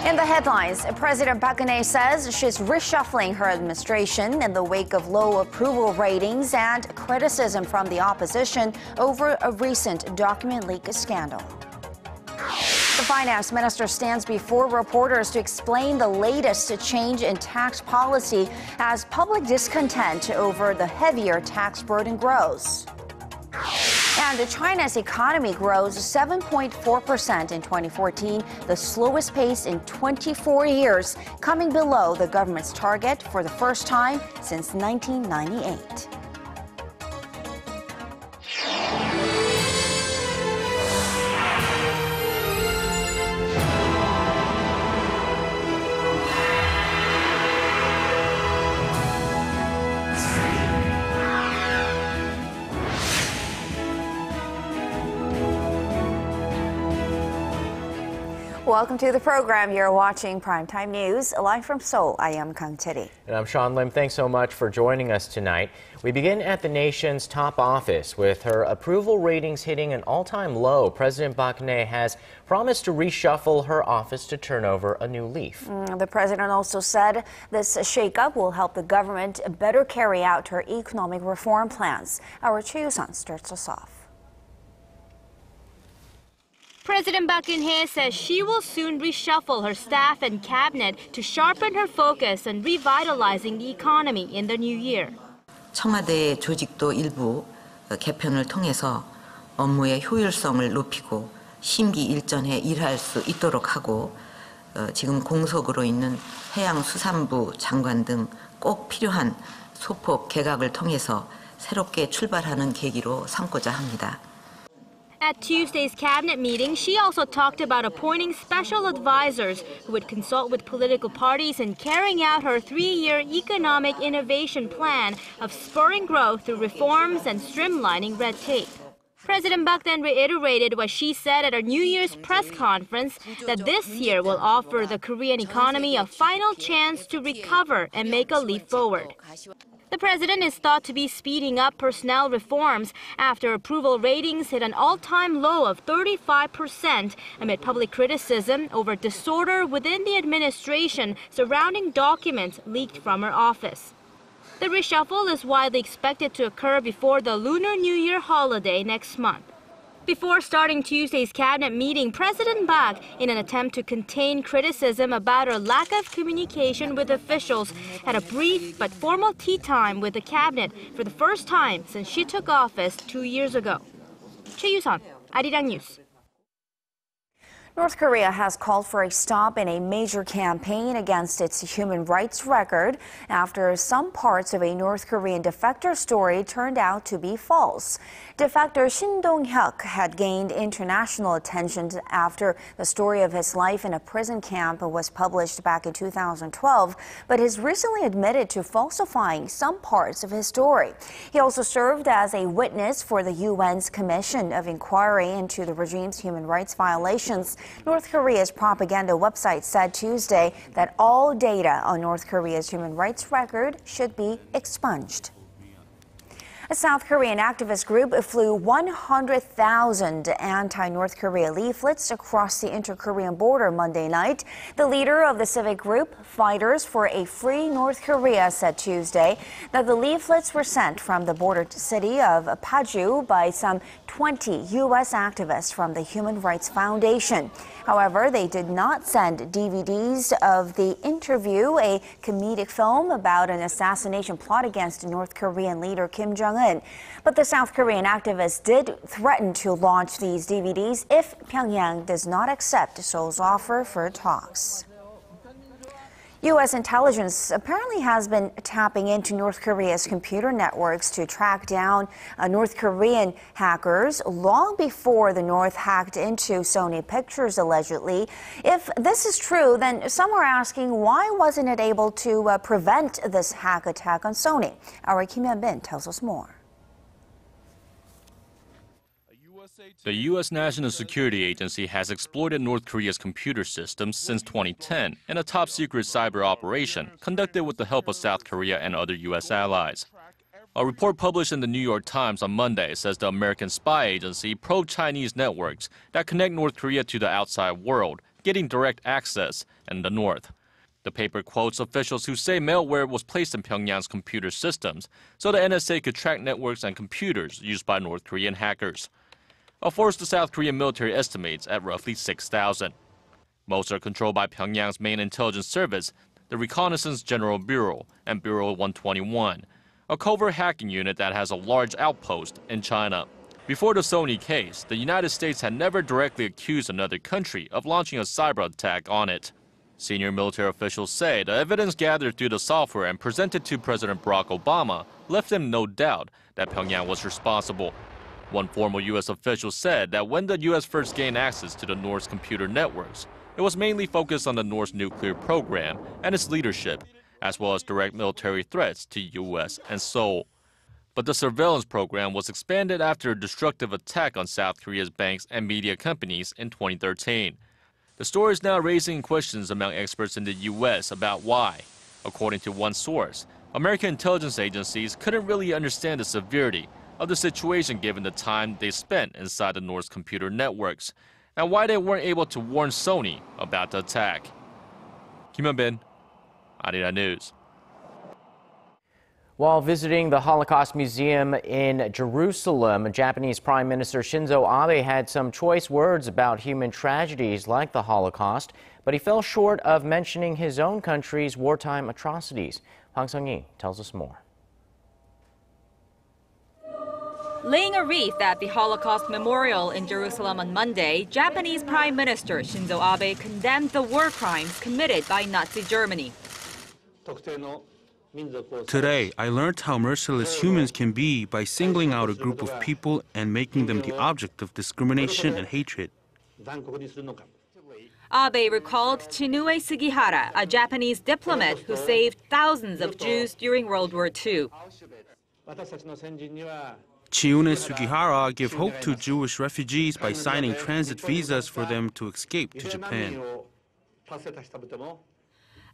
In the headlines, President Park Geun-hye says she's reshuffling her administration in the wake of low approval ratings and criticism from the opposition over a recent document leak scandal. The finance minister stands before reporters to explain the latest change in tax policy as public discontent over the heavier tax burden grows. And China's economy grows 7.4% in 2014, the slowest pace in 24 years, coming below the government's target for the first time since 1998. Welcome to the program. You're watching Primetime News. Live from Seoul, I am Kang Chiri. And I'm Sean Lim. Thanks so much for joining us tonight. We begin at the nation's top office with her approval ratings hitting an all-time low. President Park Geun-hye has promised to reshuffle her office to turn over a new leaf. The president also said this shakeup will help the government better carry out her economic reform plans. Our Choi Yoo-sun starts us off. President Park Geun-hye says she will soon reshuffle her staff and cabinet to sharpen her focus on revitalizing the economy in the new year. 청와대 조직도 일부 개편을 통해서 업무의 효율성을 높이고 심기일전에 일할 수 있도록 하고 지금 공석으로 있는 해양수산부 장관 등 꼭 필요한 소폭 개각을 통해서 새롭게 출발하는 계기로 삼고자 합니다. At Tuesday's cabinet meeting, she also talked about appointing special advisors who would consult with political parties in carrying out her three-year economic innovation plan of spurring growth through reforms and streamlining red tape. President Park then reiterated what she said at her New Year's press conference, that this year will offer the Korean economy a final chance to recover and make a leap forward. The president is thought to be speeding up personnel reforms after approval ratings hit an all-time low of 35% amid public criticism over disorder within the administration surrounding documents leaked from her office. The reshuffle is widely expected to occur before the Lunar New Year holiday next month. Before starting Tuesday's cabinet meeting, President Park, in an attempt to contain criticism about her lack of communication with officials, had a brief but formal tea time with the cabinet for the first time since she took office 2 years ago. Choi Yoo-sun, Arirang News. North Korea has called for a stop in a major campaign against its human rights record after some parts of a North Korean defector story turned out to be false. Defector Shin Dong-hyuk had gained international attention after the story of his life in a prison camp was published back in 2012, but has recently admitted to falsifying some parts of his story. He also served as a witness for the UN's Commission of Inquiry into the regime's human rights violations. North Korea's propaganda website said Tuesday that all data on North Korea's human rights record should be expunged. A South Korean activist group flew 100,000 anti-North Korea leaflets across the inter-Korean border Monday night. The leader of the civic group, Fighters for a Free North Korea, said Tuesday that the leaflets were sent from the border city of Paju by some 20 U.S. activists from the Human Rights Foundation. However, they did not send DVDs of the interview, a comedic film about an assassination plot against North Korean leader Kim Jong-un. But the South Korean activists did threaten to launch these DVDs if Pyongyang does not accept Seoul's offer for talks. U.S. intelligence apparently has been tapping into North Korea's computer networks to track down North Korean hackers long before the North hacked into Sony Pictures, allegedly. If this is true, then some are asking why wasn't it able to prevent this hack attack on Sony? Our Kim Hyun-bin tells us more. The U.S. National Security Agency has exploited North Korea's computer systems since 2010 in a top-secret cyber operation conducted with the help of South Korea and other U.S. allies. A report published in the New York Times on Monday says the American spy agency probed Chinese networks that connect North Korea to the outside world, getting direct access in the north. The paper quotes officials who say malware was placed in Pyongyang's computer systems so the NSA could track networks and computers used by North Korean hackers. A force the South Korean military estimates at roughly 6,000. Most are controlled by Pyongyang's main intelligence service, the Reconnaissance General Bureau and Bureau 121, a covert hacking unit that has a large outpost in China. Before the Sony case, the United States had never directly accused another country of launching a cyber attack on it. Senior military officials say the evidence gathered through the software and presented to President Barack Obama left them no doubt that Pyongyang was responsible. One former U.S. official said that when the U.S. first gained access to the North's computer networks, it was mainly focused on the North's nuclear program and its leadership, as well as direct military threats to U.S. and Seoul. But the surveillance program was expanded after a destructive attack on South Korea's banks and media companies in 2013. The story is now raising questions among experts in the U.S. about why. According to one source, American intelligence agencies couldn't really understand the severity of the situation given the time they spent inside the North's computer networks, and why they weren't able to warn Sony about the attack. Kim Hyun-bin, Arirang News. While visiting the Holocaust Museum in Jerusalem, Japanese Prime Minister Shinzo Abe had some choice words about human tragedies like the Holocaust, but he fell short of mentioning his own country's wartime atrocities. Park Geun-hye tells us more. Laying a wreath at the Holocaust Memorial in Jerusalem on Monday, Japanese Prime Minister Shinzo Abe condemned the war crimes committed by Nazi Germany. Today, I learned how merciless humans can be by singling out a group of people and making them the object of discrimination and hatred. Abe recalled Chinue Sugihara, a Japanese diplomat who saved thousands of Jews during World War II. Chiune Sugihara gave hope to Jewish refugees by signing transit visas for them to escape to Japan.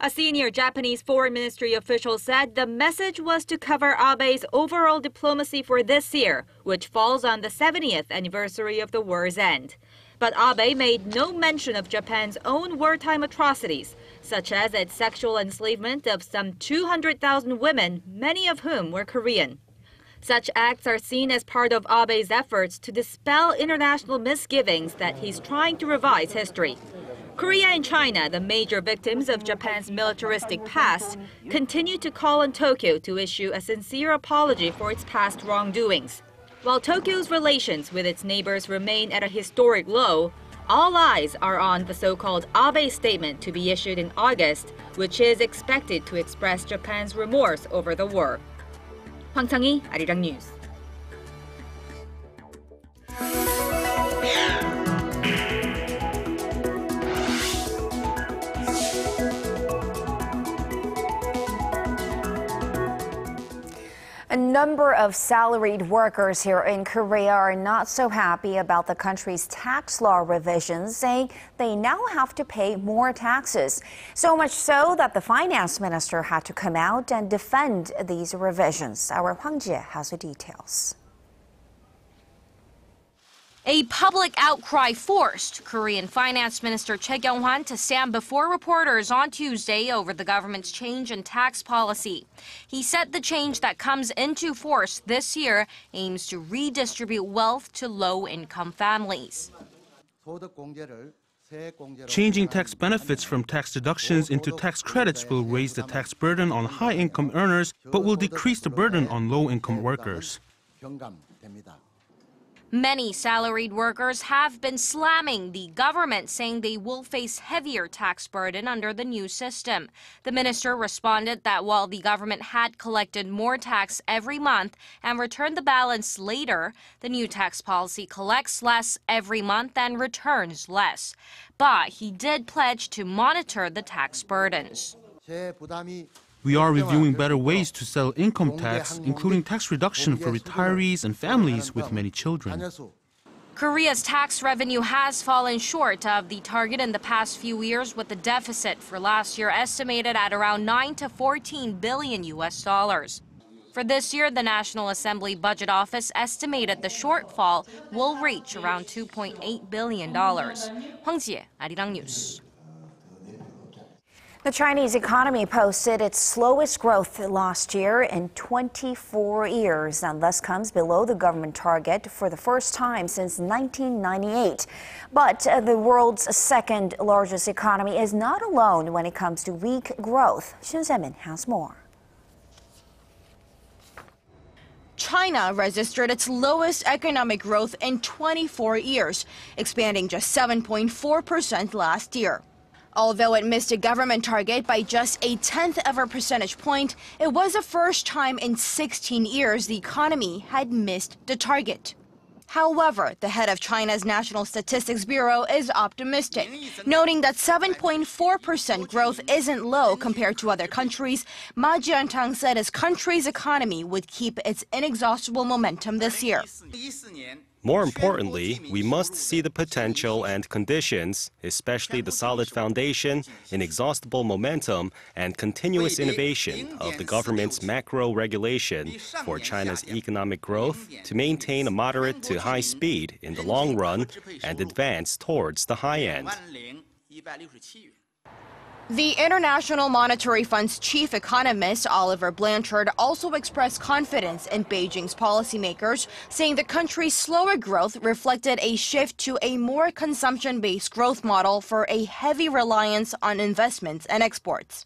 A senior Japanese foreign ministry official said the message was to cover Abe's overall diplomacy for this year, which falls on the 70th anniversary of the war's end. But Abe made no mention of Japan's own wartime atrocities, such as its sexual enslavement of some 200,000 women, many of whom were Korean. Such acts are seen as part of Abe's efforts to dispel international misgivings that he's trying to revise history. Korea and China, the major victims of Japan's militaristic past, continue to call on Tokyo to issue a sincere apology for its past wrongdoings. While Tokyo's relations with its neighbors remain at a historic low, all eyes are on the so-called Abe statement to be issued in August, which is expected to express Japan's remorse over the war. Park Geun-hye, Arirang News. A number of salaried workers here in Korea are not so happy about the country's tax law revisions, saying they now have to pay more taxes. So much so that the finance minister had to come out and defend these revisions. Our Hwang Ji has the details. A public outcry forced Korean Finance Minister Choi Kyung-hwan to stand before reporters on Tuesday over the government's change in tax policy. He said the change that comes into force this year aims to redistribute wealth to low-income families. Changing tax benefits from tax deductions into tax credits will raise the tax burden on high-income earners, but will decrease the burden on low-income workers. Many salaried workers have been slamming the government, saying they will face heavier tax burden under the new system. The minister responded that while the government had collected more tax every month and returned the balance later, the new tax policy collects less every month and returns less. But he did pledge to monitor the tax burdens. We are reviewing better ways to settle income tax, including tax reduction for retirees and families with many children. Korea's tax revenue has fallen short of the target in the past few years, with the deficit for last year estimated at around 9 to 14 billion US dollars. For this year, the National Assembly Budget Office estimated the shortfall will reach around $2.8 billion. Hwang Ji, Arirang News. The Chinese economy posted its slowest growth last year in 24 years and thus comes below the government target for the first time since 1998. But the world's second largest economy is not alone when it comes to weak growth. Shinzo has more. China registered its lowest economic growth in 24 years, expanding just 7.4% last year. Although it missed a government target by just 0.1 of a percentage point, it was the first time in 16 years the economy had missed the target. However, the head of China's National Statistics Bureau is optimistic, noting that 7.4% growth isn't low compared to other countries. Ma Jiantang said his country's economy would keep its inexhaustible momentum this year. More importantly, we must see the potential and conditions, especially the solid foundation, inexhaustible momentum, and continuous innovation of the government's macro regulation for China's economic growth to maintain a moderate to high speed in the long run and advance towards the high end. The International Monetary Fund's chief economist, Oliver Blanchard, also expressed confidence in Beijing's policymakers, saying the country's slower growth reflected a shift to a more consumption-based growth model for a heavy reliance on investments and exports.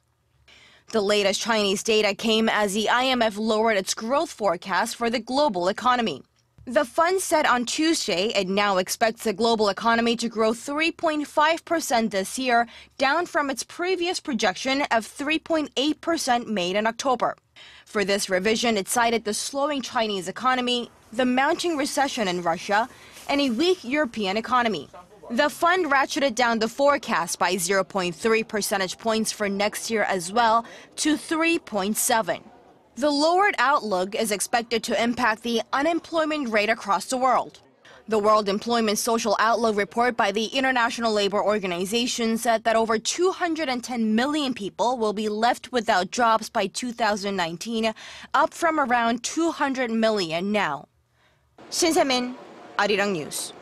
The latest Chinese data came as the IMF lowered its growth forecast for the global economy. The fund said on Tuesday it now expects the global economy to grow 3.5% this year, down from its previous projection of 3.8% made in October. For this revision, it cited the slowing Chinese economy, the mounting recession in Russia, and a weak European economy. The fund ratcheted down the forecast by 0.3 percentage points for next year as well to 3.7. The lowered outlook is expected to impact the unemployment rate across the world. The World Employment Social Outlook report by the International Labor Organization said that over 210 million people will be left without jobs by 2019, up from around 200 million now. Shinzo, Arirang News.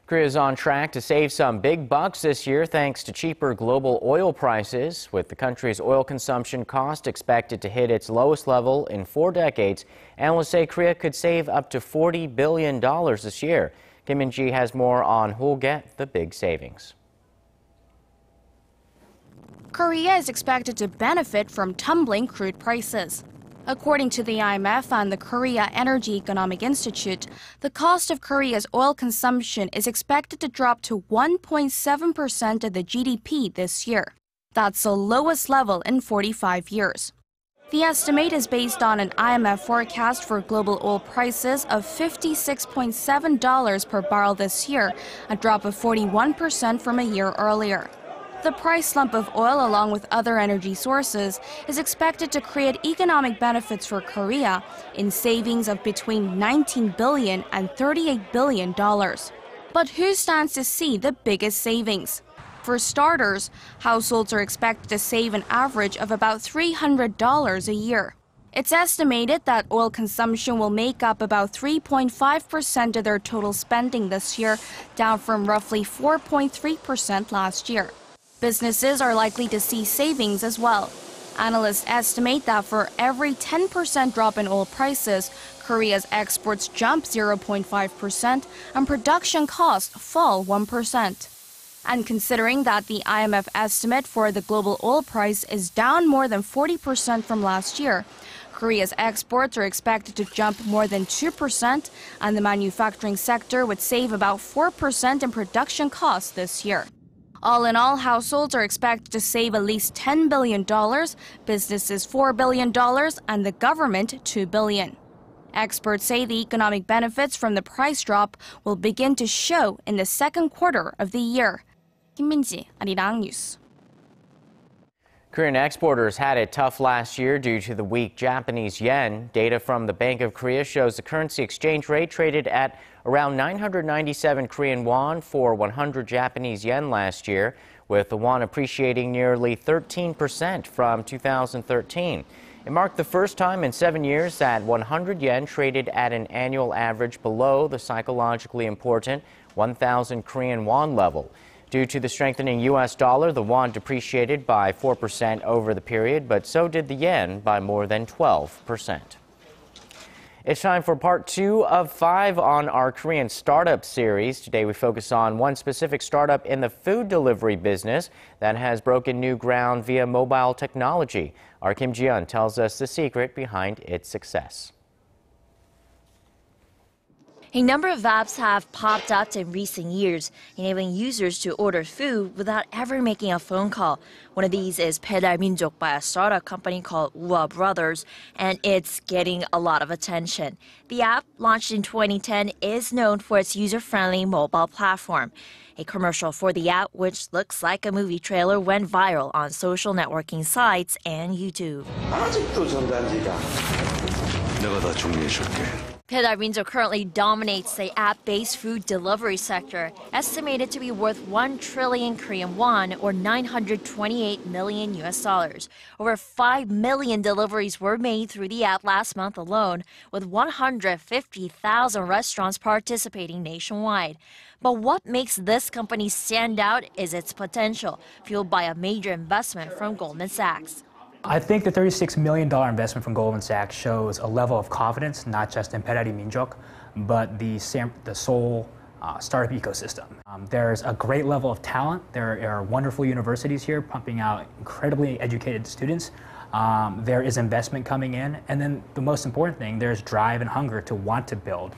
Korea is on track to save some big bucks this year thanks to cheaper global oil prices. With the country's oil consumption cost expected to hit its lowest level in 4 decades, analysts say Korea could save up to $40 billion this year. Kim Min-ji has more on who'll get the big savings. Korea is expected to benefit from tumbling crude prices. According to the IMF and the Korea Energy Economic Institute, the cost of Korea's oil consumption is expected to drop to 1.7% of the GDP this year. That's the lowest level in 45 years. The estimate is based on an IMF forecast for global oil prices of $56.7 per barrel this year, a drop of 41% from a year earlier. The price slump of oil, along with other energy sources, is expected to create economic benefits for Korea in savings of between $19 billion and $38 billion. But who stands to see the biggest savings? For starters, households are expected to save an average of about $300 a year. It's estimated that oil consumption will make up about 3.5% of their total spending this year, down from roughly 4.3% last year. Businesses are likely to see savings as well. Analysts estimate that for every 10% drop in oil prices, Korea's exports jump 0.5% and production costs fall 1%. And considering that the IMF estimate for the global oil price is down more than 40% from last year, Korea's exports are expected to jump more than 2%, and the manufacturing sector would save about 4% in production costs this year. All in all, households are expected to save at least $10 billion, businesses $4 billion, and the government $2 billion. Experts say the economic benefits from the price drop will begin to show in the second quarter of the year. Kim Min-ji, Arirang News. Korean exporters had it tough last year due to the weak Japanese yen. Data from the Bank of Korea shows the currency exchange rate traded at around 997 Korean won for 100 Japanese yen last year, with the won appreciating nearly 13% from 2013. It marked the first time in 7 years that 100 yen traded at an annual average below the psychologically important 1,000 Korean won level. Due to the strengthening U.S. dollar, the won depreciated by 4% over the period, but so did the yen by more than 12%. It's time for part 2 of 5 on our Korean startup series. Today we focus on one specific startup in the food delivery business that has broken new ground via mobile technology. Our Kim Ji-yeon tells us the secret behind its success. A number of apps have popped up in recent years, enabling users to order food without ever making a phone call. One of these is 배달민족 by a startup company called Ua Brothers, and it's getting a lot of attention. The app, launched in 2010, is known for its user-friendly mobile platform. A commercial for the app, which looks like a movie trailer, went viral on social networking sites and YouTube. 아직도 전단지가 내가 다 정리해줄게. 배달민족 currently dominates the app-based food delivery sector, estimated to be worth 1 trillion Korean won or $928 million US. Over 5 million deliveries were made through the app last month alone, with 150,000 restaurants participating nationwide. But what makes this company stand out is its potential, fueled by a major investment from Goldman Sachs. I think the $36 million investment from Goldman Sachs shows a level of confidence, not just in 배달민족, but the Seoul startup ecosystem. There's a great level of talent. There are wonderful universities here pumping out incredibly educated students. There is investment coming in. And then the most important thing, there's drive and hunger to want to build.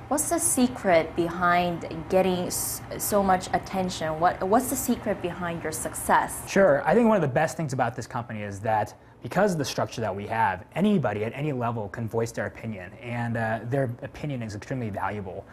What's the secret behind getting so much attention? What's the secret behind your success? Sure. I think one of the best things about this company is that because of the structure that we have, anybody at any level can voice their opinion, and their opinion is extremely valuable.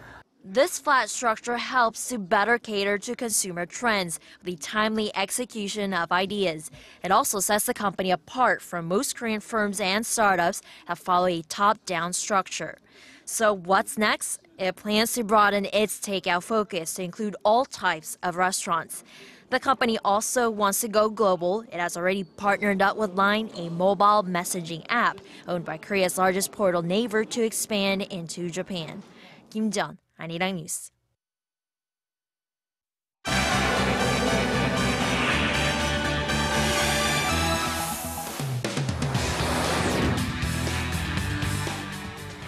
This flat structure helps to better cater to consumer trends with the timely execution of ideas. It also sets the company apart from most Korean firms and startups that follow a top-down structure. So what's next? It plans to broaden its takeout focus to include all types of restaurants. The company also wants to go global. It has already partnered up with Line, a mobile messaging app owned by Korea's largest portal Naver, to expand into Japan. Kim Ji-yeon, Arirang News.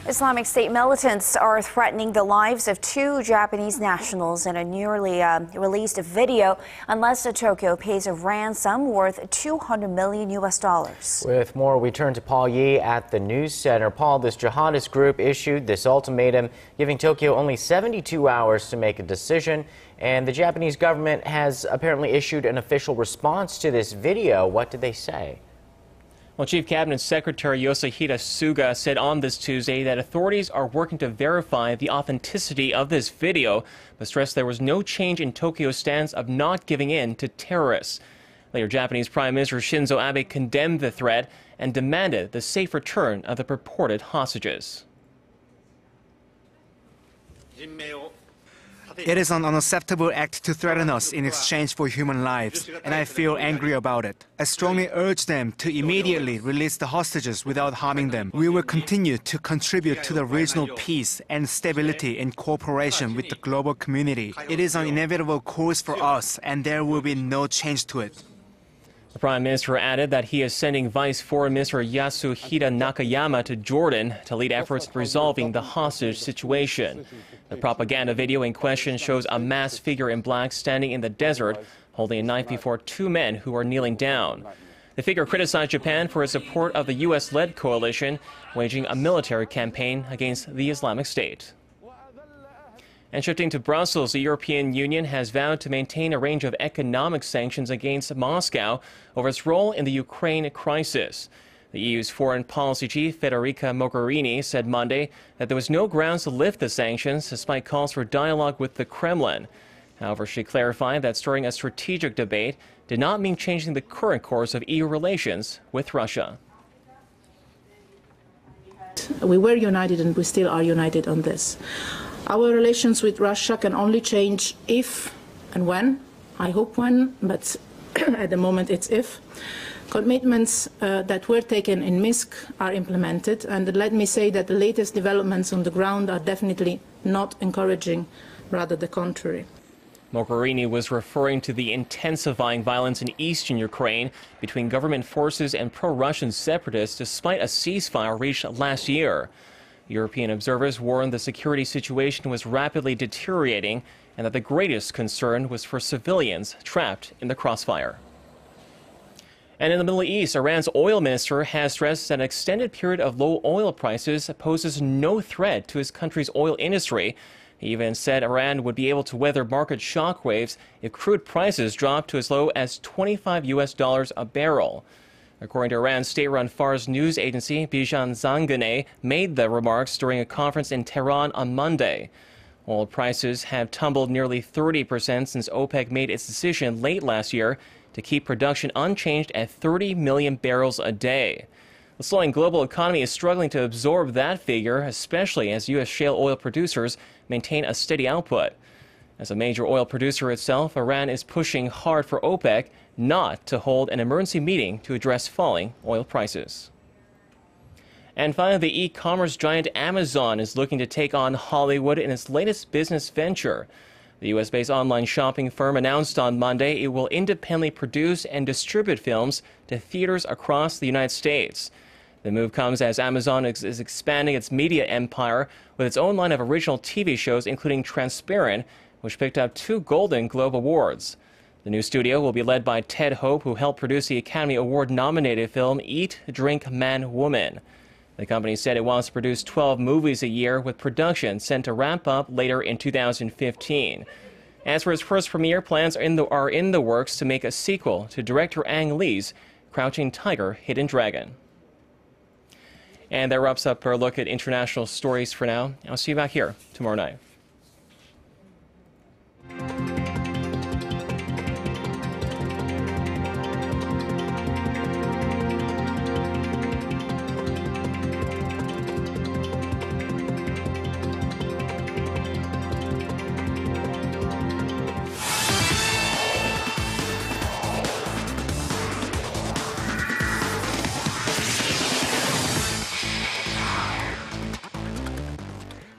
Islamic State militants are threatening the lives of 2 Japanese nationals in a newly released video unless Tokyo pays a ransom worth $200 million US. With more, we turn to Paul Yi at the News Center. Paul, this jihadist group issued this ultimatum, giving Tokyo only 72 hours to make a decision. And the Japanese government has apparently issued an official response to this video. What did they say? Well, Chief Cabinet Secretary Yoshihide Suga said on this Tuesday that authorities are working to verify the authenticity of this video, but stressed there was no change in Tokyo's stance of not giving in to terrorists. Later, Japanese Prime Minister Shinzo Abe condemned the threat and demanded the safe return of the purported hostages. It is an unacceptable act to threaten us in exchange for human lives, and I feel angry about it. I strongly urge them to immediately release the hostages without harming them. We will continue to contribute to the regional peace and stability in cooperation with the global community. It is an inevitable course for us, and there will be no change to it. The Prime Minister added that he is sending Vice Foreign Minister Yasuhida Nakayama to Jordan to lead efforts in resolving the hostage situation. The propaganda video in question shows a masked figure in black standing in the desert, holding a knife before 2 men who are kneeling down. The figure criticized Japan for its support of the U.S.-led coalition, waging a military campaign against the Islamic State. And shifting to Brussels, the European Union has vowed to maintain a range of economic sanctions against Moscow over its role in the Ukraine crisis. The EU's foreign policy chief, Federica Mogherini, said Monday that there was no grounds to lift the sanctions despite calls for dialogue with the Kremlin. However, she clarified that stirring a strategic debate did not mean changing the current course of EU relations with Russia. We were united and we still are united on this. Our relations with Russia can only change if and when, I hope when, but at the moment it's if, commitments that were taken in Minsk are implemented. And let me say that the latest developments on the ground are definitely not encouraging, rather the contrary. Mogherini was referring to the intensifying violence in eastern Ukraine between government forces and pro-Russian separatists despite a ceasefire reached last year. European observers warned the security situation was rapidly deteriorating and that the greatest concern was for civilians trapped in the crossfire. And in the Middle East, Iran's oil minister has stressed that an extended period of low oil prices poses no threat to his country's oil industry. He even said Iran would be able to weather market shockwaves if crude prices drop to as low as $25 a barrel. According to Iran's state-run Fars news agency, Bijan Zanganeh made the remarks during a conference in Tehran on Monday. Oil prices have tumbled nearly 30% since OPEC made its decision late last year to keep production unchanged at 30 million barrels a day. The slowing global economy is struggling to absorb that figure, especially as U.S. shale oil producers maintain a steady output. As a major oil producer itself, Iran is pushing hard for OPEC not to hold an emergency meeting to address falling oil prices. And finally, the e-commerce giant Amazon is looking to take on Hollywood in its latest business venture. The U.S.-based online shopping firm announced on Monday it will independently produce and distribute films to theaters across the United States. The move comes as Amazon is expanding its media empire with its own line of original TV shows, including Transparent, which picked up 2 Golden Globe Awards. The new studio will be led by Ted Hope, who helped produce the Academy Award-nominated film Eat, Drink, Man, Woman. The company said it wants to produce 12 movies a year, with production set to ramp up later in 2015. As for its first premiere, plans are in the works to make a sequel to director Ang Lee's Crouching Tiger, Hidden Dragon. And that wraps up our look at international stories for now. I'll see you back here tomorrow night.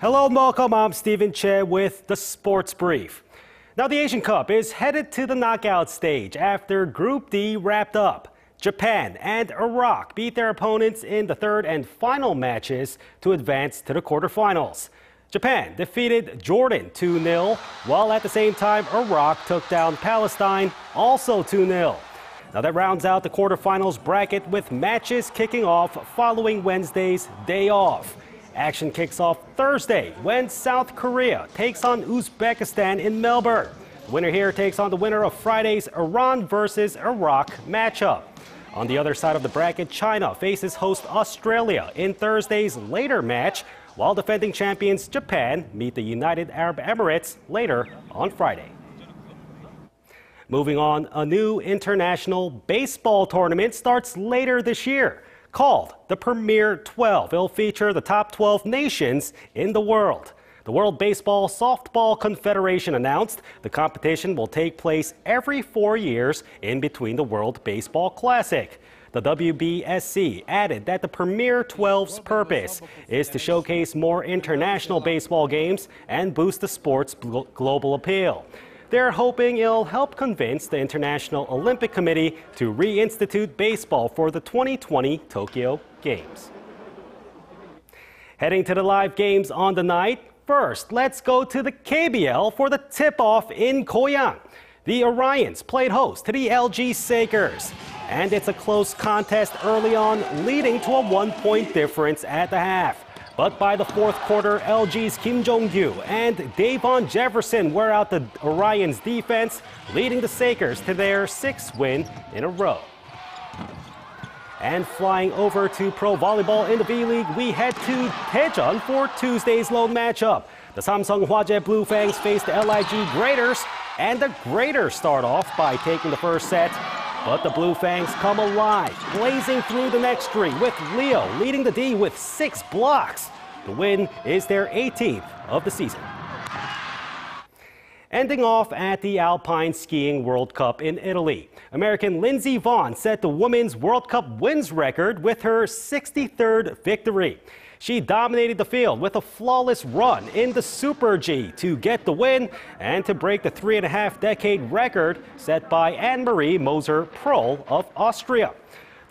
Hello and welcome. I'm Stephen Che with the Sports Brief. Now, the Asian Cup is headed to the knockout stage after Group D wrapped up. Japan and Iraq beat their opponents in the third and final matches to advance to the quarterfinals. Japan defeated Jordan 2-0, while at the same time Iraq took down Palestine, also 2-0. Now that rounds out the quarterfinals bracket with matches kicking off following Wednesday's day off. Action kicks off Thursday when South Korea takes on Uzbekistan in Melbourne. The winner here takes on the winner of Friday's Iran versus Iraq matchup. On the other side of the bracket, China faces host Australia in Thursday's later match, while defending champions Japan meet the United Arab Emirates later on Friday. Moving on, a new international baseball tournament starts later this year. Called the Premier 12. It'll feature the top 12 nations in the world. The World Baseball Softball Confederation announced the competition will take place every 4 years in between the World Baseball Classic. The WBSC added that the Premier 12's purpose is to showcase more international baseball games and boost the sport's global appeal. They're hoping it'll help convince the International Olympic Committee to reinstitute baseball for the 2020 Tokyo Games. Heading to the live games on the night, first, let's go to the KBL for the tip-off in Goyang. The Orions played host to the LG Sakers, and it's a close contest early on, leading to a 1-point difference at the half. But by the fourth quarter, LG's Kim Jong-gyu and Davon Jefferson wear out the Orions' defense, leading the Sakers to their 6th win in a row. And flying over to pro volleyball in the V-League, we head to Daejeon for Tuesday's lone matchup. The Samsung Hwajae Blue Fangs face the LIG Graders, and the Graders start off by taking the first set. But the Blue Fangs come alive, blazing through the next three, with Leo leading the D with 6 blocks. The win is their 18th of the season. Ending off at the Alpine Skiing World Cup in Italy, American Lindsey Vonn set the Women's World Cup wins record with her 63rd victory. She dominated the field with a flawless run in the Super G to get the win and to break the 3.5-decade record set by Anne-Marie Moser-Pröll of Austria.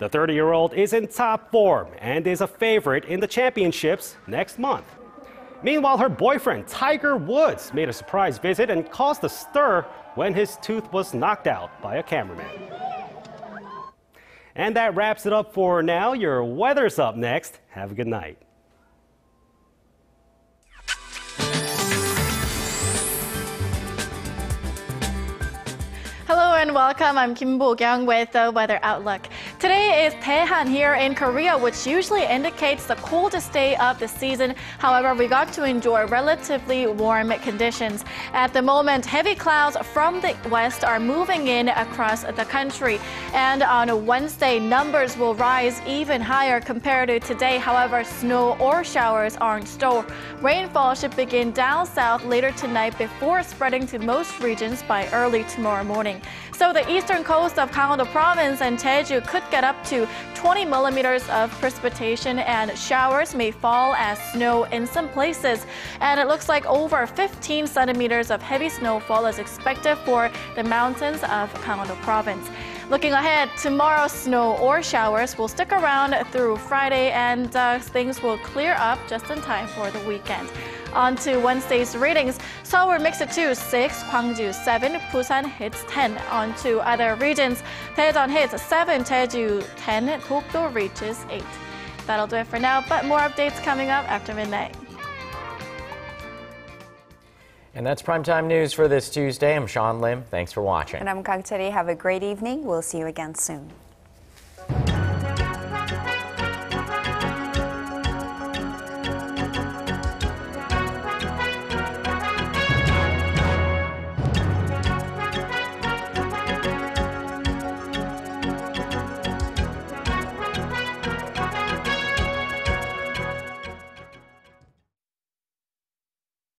The 30-year-old is in top form and is a favorite in the championships next month. Meanwhile, her boyfriend, Tiger Woods, made a surprise visit and caused a stir when his tooth was knocked out by a cameraman. And that wraps it up for now. Your weather's up next. Have a good night. Hello and welcome. I'm Kim Bo-kyung with the Weather Outlook. Today is Daehan here in Korea, which usually indicates the coldest day of the season. However, we got to enjoy relatively warm conditions. At the moment, heavy clouds from the west are moving in across the country. And on Wednesday, numbers will rise even higher compared to today. However, snow or showers are in store. Rainfall should begin down south later tonight before spreading to most regions by early tomorrow morning. So the eastern coast of Gangwon province and Jeju could get up to 20 millimeters of precipitation, and showers may fall as snow in some places. And it looks like over 15 centimeters of heavy snowfall is expected for the mountains of Gangwon province. Looking ahead, tomorrow snow or showers will stick around through Friday, and things will clear up just in time for the weekend. On to Wednesday's ratings. Seoul makes it to 6, Gwangju 7, Busan hits 10. On to other regions. Daejeon hits 7, Jeju 10, Dokdo reaches 8. That'll do it for now, but more updates coming up after midnight. And that's primetime news for this Tuesday. I'm Sean Lim. Thanks for watching. And I'm Kang Chae-ri. Have a great evening. We'll see you again soon.